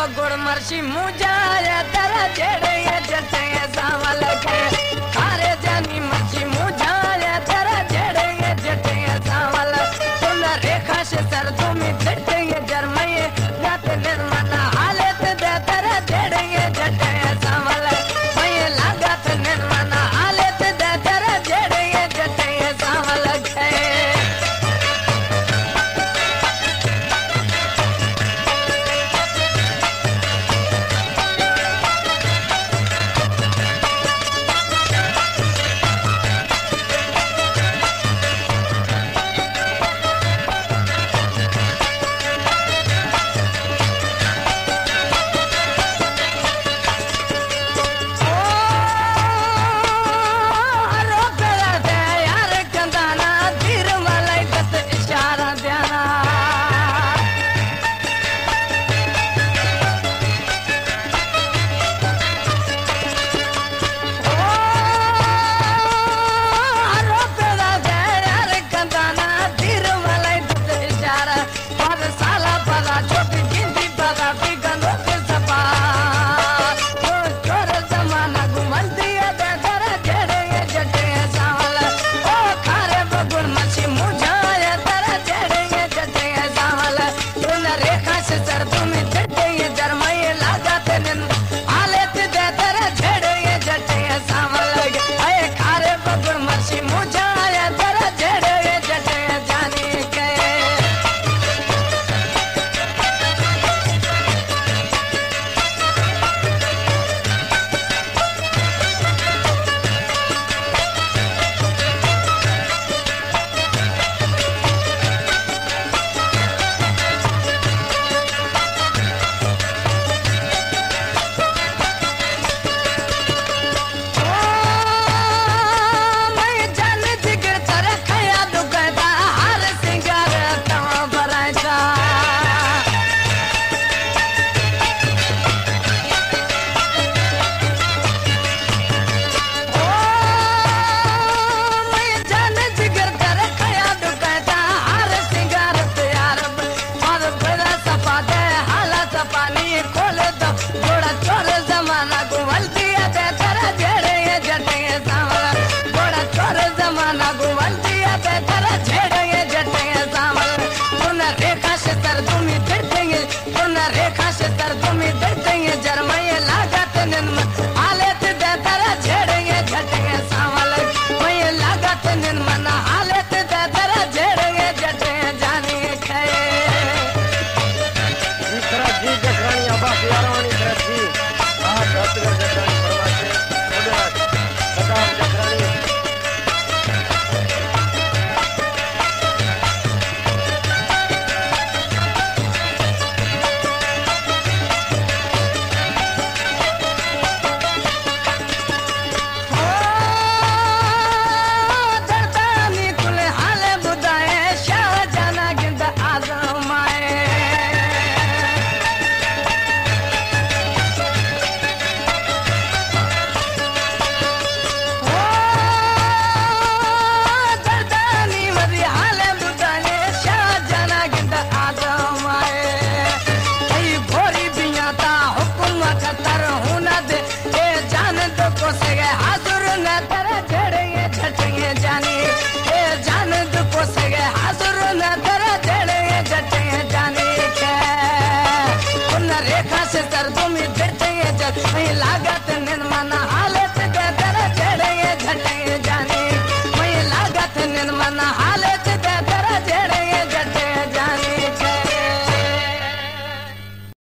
बगुड़ मर्शी मुझाया तेरा जेड़े जटे सावल के खारे जानी मर्शी मुझाया तेरा जेड़े जटे सावल सुन रेखा से सर तुम्हें जटे जरमय जाते निर्मला हालत दे तेरा जेड़े जटे सावल मैं लागत निर्मला हालत दे तेरा जेड़े जटे सावल के रेखा से तर तुम्हें देंगे जरमय लागत निन्म हालत दे तेरा झेड़ेंगे झटेंगे सावल मैं लागत निन्म हालत दे तेरा झेड़ेंगे झटे जाने खे इतरा जी जखरानी अबा प्यारानी तरह जी आ छत्तीसगढ़ जखरानी फरमाते गुजरात कदम जखरानी रेखा से कर तुम लागा